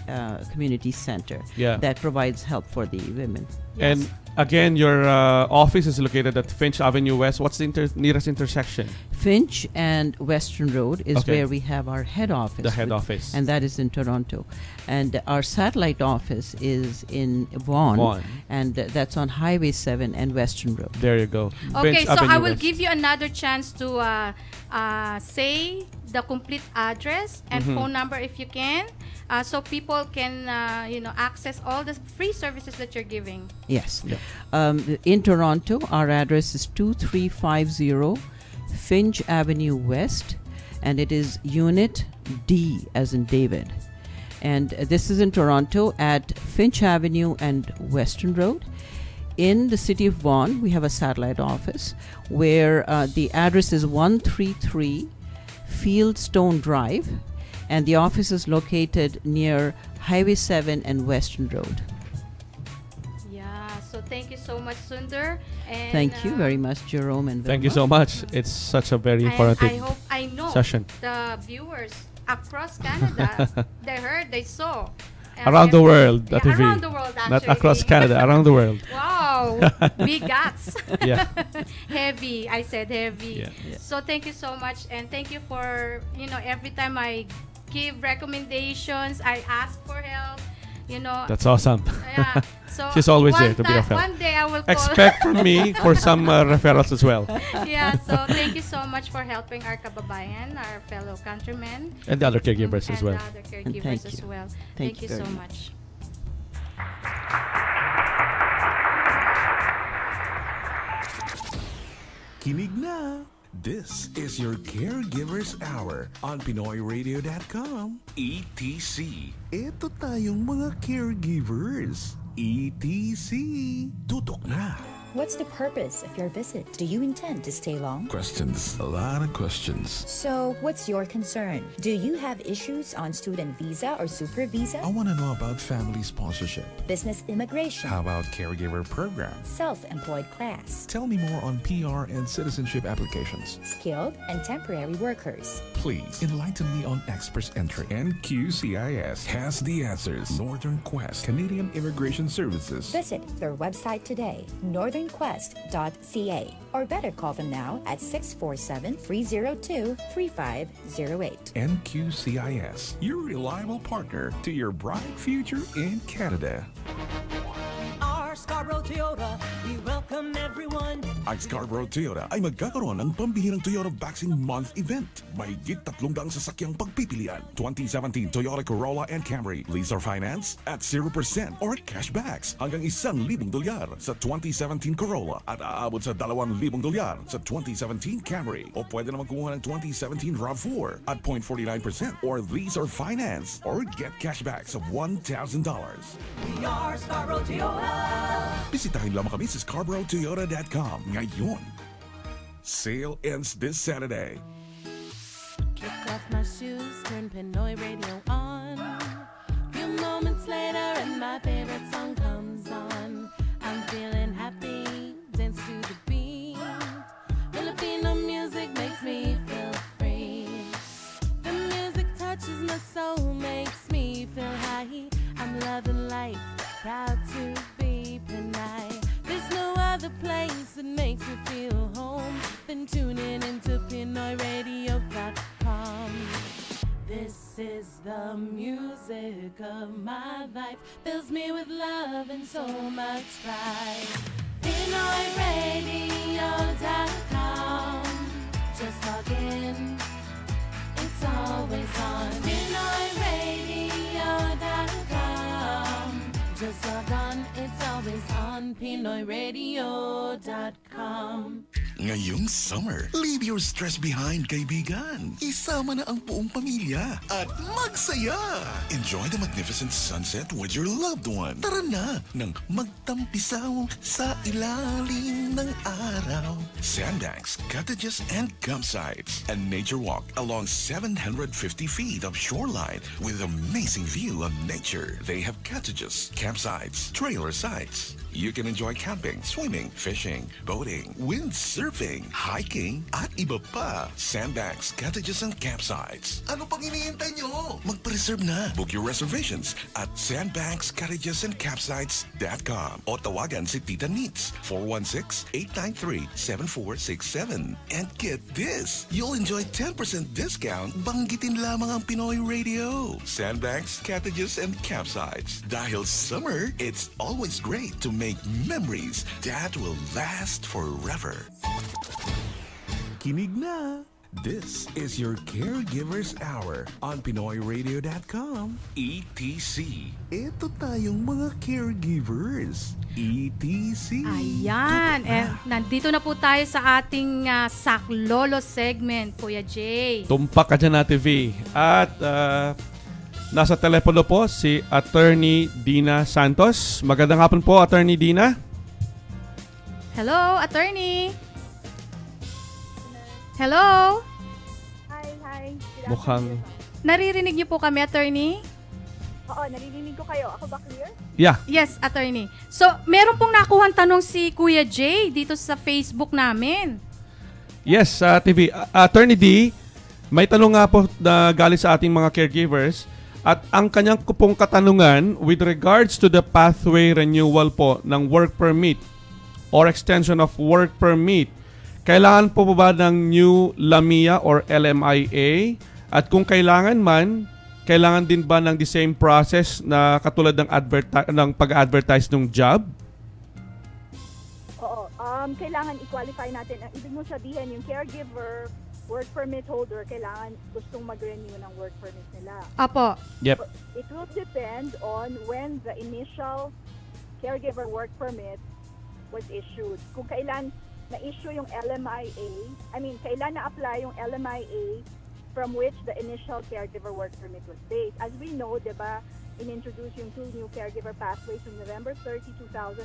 community center that provides help for the women. And again, your office is located at Finch Avenue West. What's the nearest intersection? Finch and Western Road is where we have our head office. The head office. And that is in Toronto. And our satellite office is in Vaughan. And that's on Highway 7 and Western Road. There you go. Okay, Finch so Avenue I will West. give you another chance to say the complete address and phone number if you can, so people can access all the free services that you're giving. Yes. In Toronto, our address is 2350 Finch Avenue West, and it is Unit D as in David. And this is in Toronto at Finch Avenue and Western Road. In the city of Vaughan, we have a satellite office where the address is 133 Fieldstone Drive, and the office is located near Highway 7 and Western Road. So thank you so much, Sundar. And thank you very much, Jerome and Vilma. Thank you so much. It's such a very important session. The viewers across Canada, they saw. Around the world, around the world, actually. Not across Canada, around the world. Wow, big guts. Heavy, I said heavy. So thank you so much, and thank you for, every time I give recommendations, I ask for help. That's awesome. Yeah. So she's always there to be of help. One day I will expect from me for some referrals as well. Yeah. So thank you so much for helping our kababayan, our fellow countrymen, and the other caregivers as well. And the other caregivers as well. Thank you so much. Kinig na! This is your Caregivers Hour on PinoyRadio.com. ETC. Ito tayong mga caregivers. ETC. Tutok na! What's the purpose of your visit? Do you intend to stay long? Questions. A lot of questions. So, what's your concern? Do you have issues on student visa or super visa? I want to know about family sponsorship. Business immigration? How about caregiver program? Self-employed class? Tell me more on PR and citizenship applications. Skilled and temporary workers? Please enlighten me on express entry. And QCIS has the answers. Northern Quest, Canadian Immigration Services. Visit their website today, Northern southernquest.ca. Or better call them now at 647-302-3508. NQCIS, your reliable partner to your bright future in Canada. Our Scarborough Toyota, we welcome everyone. Ang Scarborough Toyota ay magkakaroon ng pambihirang Toyota Vaccine Month event. Mahigit 300 sasakyang pagpipilian. 2017 Toyota Corolla and Camry. Lease or finance at 0% or cashbacks hanggang $1,000 sa 2017 Corolla at aabot sa $2,000 sa 2017 Camry. O pwede naman kumuha ng 2017 RAV4 at 0.49% or lease or finance or get cashbacks of $1,000. We are Scarborough Toyota. Bisitahin lamang kami sa scarboroughtoyota.com ngayon. Sale ends this Saturday. Kick off my shoes, turn Pinoy radio on. Few moments later and my favorite song comes on. I'm feeling happy, dance to the beat. Filipino music makes me feel free. The music touches my soul, makes me feel high. I'm loving life, proud to be Pinay. There's no other place that makes me feel home than tuning into PinoyRadio.com. This is the music of my life, fills me with love and so much pride. PinoyRadio.com, just log in, it's always on. PinoyRadio.com, just log on, it's always on. PinoyRadio.com. Ngayong summer, leave your stress behind, kaibigan. Isama na ang buong pamilya at magsaya. Enjoy the magnificent sunset with your loved one. Tara na nang magtampisaw sa ilalim ng araw. Sandbanks, cottages, and campsites. A nature walk along 750 feet of shoreline with amazing view of nature. They have cottages, campsites, trailer sites. You can enjoy camping, swimming, fishing, boating, windsurfing, hiking, at iba pa. Sandbanks, cottages, and campsites. Ano pang iniintay nyo? Magpa-reserve na. Book your reservations at sandbankscottagesandcampsites.com o tawagan si Tita Neats 416-893-7467. And get this, you'll enjoy 10% discount. Banggitin lamang ang Pinoy Radio. Sandbanks, cottages, and campsites. Dahil summer, it's always great to make memories that will last forever. Kinig na! This is your Caregivers Hour on PinoyRadio.com. ETC. Ito tayong mga caregivers. ETC. Ayan. Nandito na po tayo sa ating Saklolo segment, Kuya Jay. Tumpak ka dyan, Ate V. At nasa telepono po si Attorney Dina Santos. Magandang hapon po, Attorney Dina. Hello, Attorney. Hello. Hi. Mukhang... Naririnig niyo po kami, Attorney? Oo, naririnig ko kayo. Ako ba clear? Yeah. Yes, Attorney. So, meron pong nakuhang tanong si Kuya Jay dito sa Facebook namin. Yes, TV. Attorney D, may tanong nga po na galing sa ating mga caregivers. At ang kanyang pong katanungan with regards to the pathway renewal po ng work permit or extension of work permit, kailangan po ba ng new LAMIA or LMIA? At kung kailangan man, kailangan din ba ng the same process na katulad ng pag-advertise ng job? Oo. Kailangan i-qualify natin. Ang ibig mo sabihin, yung caregiver, work permit holder, kailangan gustong mag-renew ng work permit nila. Apo. Yep. It will depend on when the initial caregiver work permit was issued. Kung kailan na-issue yung LMIA, kailan na-apply yung LMIA from which the initial caregiver work permit was based. As we know, diba, in-introduce yung two new caregiver pathways on November 30, 2014,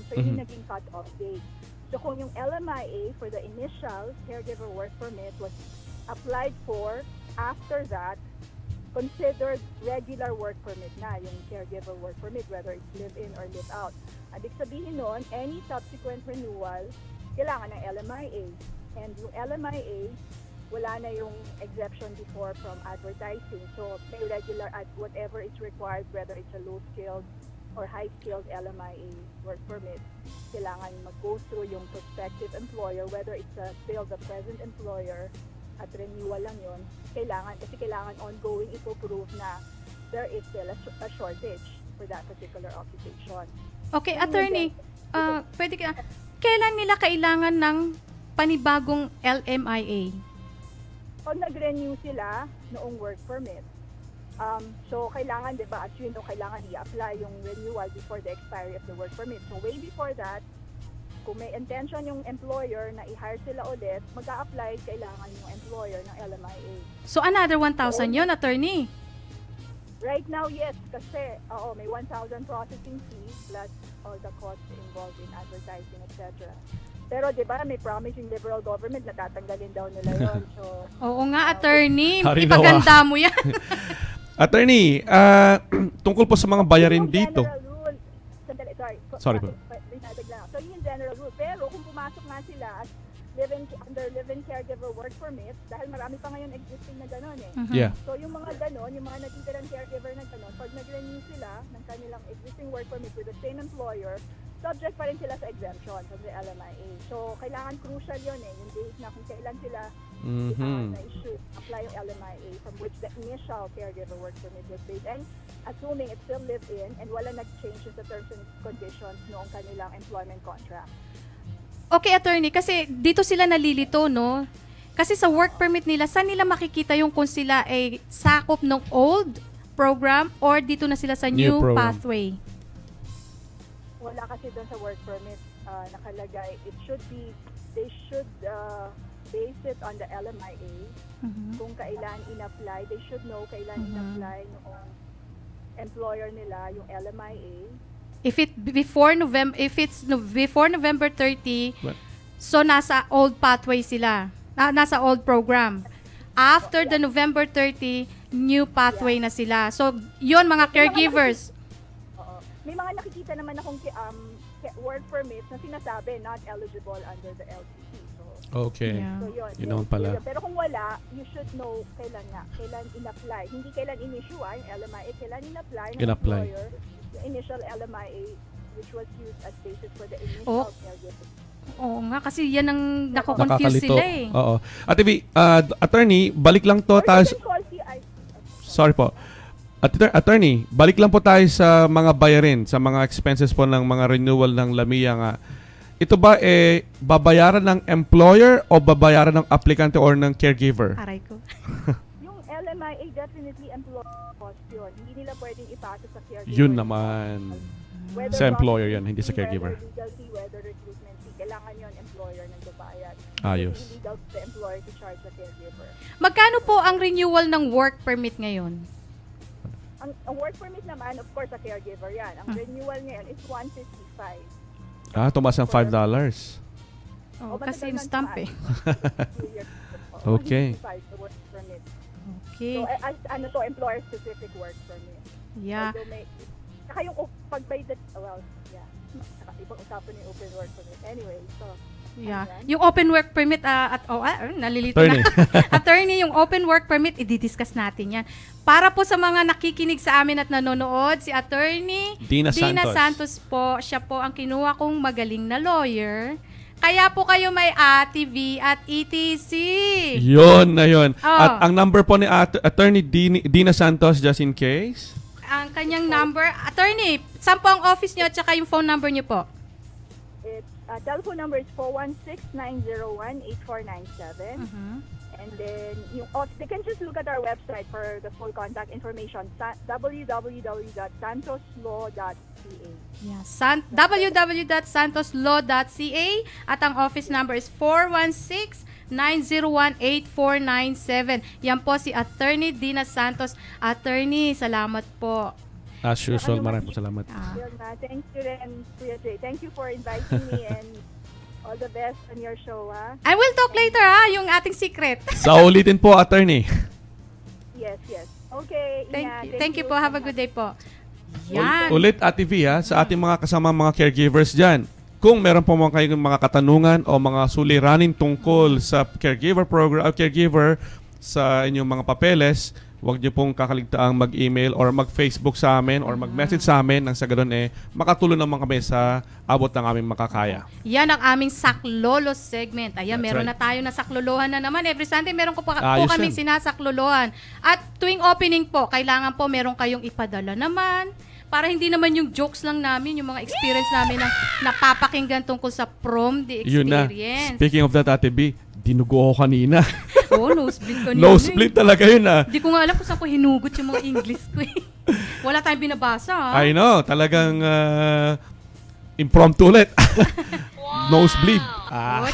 so yun yung naging cut-off date. So kung yung LMIA for the initial caregiver work permit was applied for after that, considered regular work permit na yung caregiver work permit, whether it's live-in or live-out. Ibig sabihin nun, any subsequent renewal, kailangan ng LMIA. And yung LMIA, wala na yung exemption before from advertising. So may regular ad, whatever is required, whether it's a low-skilled or high-skilled LMIA work permit, kailangan mag-go through yung prospective employer, whether it's still the present employer at renewal lang yun, kailangan ongoing ipo-prove na there is still a shortage for that particular occupation. Okay, attorney, kailan nila kailangan ng panibagong LMIA? Pag nag-renew sila noong work permit, so kailangan, di ba, as you know, kailangan i-apply yung renewal before the expiry of the work permit. So way before that, kung may intention yung employer na i-hire sila ulit, mag-a-apply kailangan yung employer ng LMIA. So another 1,000 yun, attorney? Right now, yes, kasi may 1,000 processing fee plus all the costs involved in advertising, etc. Pero 'di ba, may promise yung liberal government na tatanggalin daw nila 'yon. So oo nga, attorney, ipaganda mo 'yan. Attorney, tungkol po sa mga bayarin dito. Sorry po. So yun yung general rule. Pero kung pumasok nga sila as under live-in caregiver work permit, dahil marami pa ngayon existing na gano'n eh. Yeah. So yung mga gano'n, yung mga natitirang caregiver na gano'n, pag nag-renew sila ng kanilang existing work permit with the same employer, subject pa rin sila sa exemption from the LMIA. So kailangan crucial yun eh, yung date na kung kailan sila na-issue, apply yung LMIA from which the initial caregiver work permit was based. And assuming it still live-in and wala nag-change sa terms and conditions noong kanilang employment contract. Okay, attorney, kasi dito sila nalilito, no? Kasi sa work permit nila, saan nila makikita yung kung sila ay sakop ng old program or dito na sila sa new pathway? Wala kasi doon sa work permit nakalagay. They should base it on the LMIA. Kung kailan in-apply, they should know kailan in-apply noong employer nila yung LMIA. If it's before November 30, so nasa old pathway sila. Nasa old program. After the November 30, new pathway na sila. So, yun mga caregivers. May mga nakikita naman akong work permits na sinasabi not eligible under the LTC. Okay. So, yun naman pala. Pero kung wala, you should know kailan in-apply. Hindi kailan in-issue yung LMIA, kailan in-apply ng employer. The initial LMIA, which was used as basis for the initial caregiver. Oo nga, kasi yan ang nako-confuse sila eh. Oo. At attorney, balik lang to tayo. Sorry po. Attorney, balik lang po tayo sa mga bayarin, sa mga expenses po ng mga renewal ng LMIA nga. Ito ba babayaran ng employer o babayaran ng aplikante or ng caregiver? Aray ko. Yung LMIA definitely employer cost yun. Hindi nila pwedeng ipasa sa caregiver. Yun naman. Sa employer yan, hindi sa caregiver. Whether legal fee, whether recruitment fee, kailangan yun employer ng babayad. Ayos. Hindi illegal the employer to charge the caregiver. Magkano po ang renewal ng work permit ngayon? Ang work permit naman, of course, sa caregiver yan. Ang renewal ngayon is $155. Tumaas ang $5. Kasi yung stamp eh. Okay. Okay. So, employer-specific work permit. Yeah. Saka yung pag-by the, ibang usapan yung open work permit. Anyway, so, yeah. Yung open work permit, nalilito na. Attorney, yung open work permit, i-discuss natin yan. Para po sa mga nakikinig sa amin at nanonood, si Attorney Dina Santos po, siya po ang kinuha kong magaling na lawyer. Kaya po kayo may ATV at ETC. Yun na yun. At ang number po ni Attorney Dina Santos, just in case? Ang kanyang number, Attorney, saan po ang office niyo at saka yung phone number niyo po? Telephone number is 416-901-8497. And then, they can just look at our website for the full contact information, www.santoslaw.ca. Yeah, www.santoslaw.ca at ang office number is 416-901-8497. Yan po si Attorney Dina Santos. Attorney, salamat po. As usual, maraming salamat. Thank you rin, Kuya Jay. Thank you for inviting me and all the best on your show, ha? I will talk later, yung ating secret. Sa ulitin po, Attorney. Yes. Okay. Thank you po. Have a good day po. Yan. Ulit, Ate V, sa ating mga kasama mga caregivers dyan. Kung meron po kayong mga katanungan o mga suliranin tungkol sa caregiver program, caregiver sa inyong mga papeles, Huwag niyo pong kakaligtaang mag-email or mag-Facebook sa amin or mag-message sa amin nang sa ganun makatulong naman kami sa abot ng aming makakaya. Yan ang aming Saklolo segment. Ayan, meron na tayo na saklolohan na naman. Every Sunday meron po kaming sinasaklolohan. At tuwing opening po, kailangan po meron kayong ipadala naman para hindi naman yung jokes lang namin, yung mga experience namin na napapakinggan tungkol sa prom, the experience. Yun na. Speaking of that, Ate B, dinugo ako kanina. Oo, nosebleed kanina. Nosebleed talaga yun Hindi ko nga alam kung saan ko hinugot yung mga English ko Wala tayong binabasa I know, talagang impromptu ulit. Nosebleed.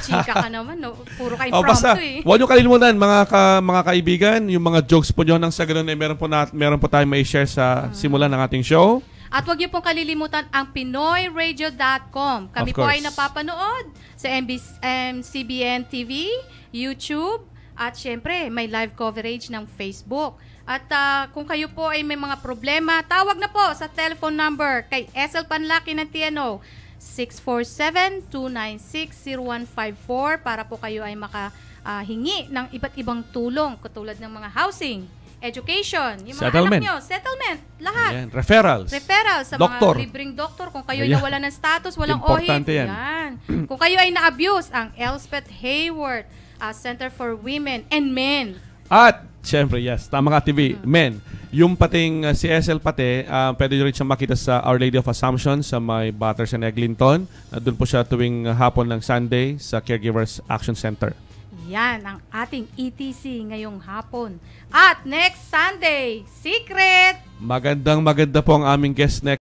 Chika ka naman. No? Puro ka impromptu Huwag nyo kalimutan, mga kaibigan, yung mga jokes po nyo nang sa ganun meron po tayong may share sa simula ng ating show. At huwag niyo pong kalilimutan ang PinoyRadio.com. Kami po ay napapanood sa CBN TV, YouTube, at syempre may live coverage ng Facebook. At kung kayo po ay may mga problema, tawag na po sa telephone number kay SL Panlaki ng TNO 647-296-0154 para po kayo ay makahingi ng iba't ibang tulong katulad ng mga housing, education, yung mga anak nyo, settlement, lahat. Ayan. Referrals sa doktor. mga libreng doktor. Kung kayo ay nawala ng status, walang importante OHIP. Yan. Kung kayo ay na-abuse, ang Elspeth Hayward Center for Women and Men. At, syempre, yes, tama ka, TV, men. Yung pating si SL pati, pwede nyo rin siya makita sa Our Lady of Assumption sa may Batters and Eglinton. Doon po siya tuwing hapon ng Sunday sa Caregivers Action Center. Yan ang ating ETC ngayong hapon. At next Sunday, secret! Maganda po ang aming guest next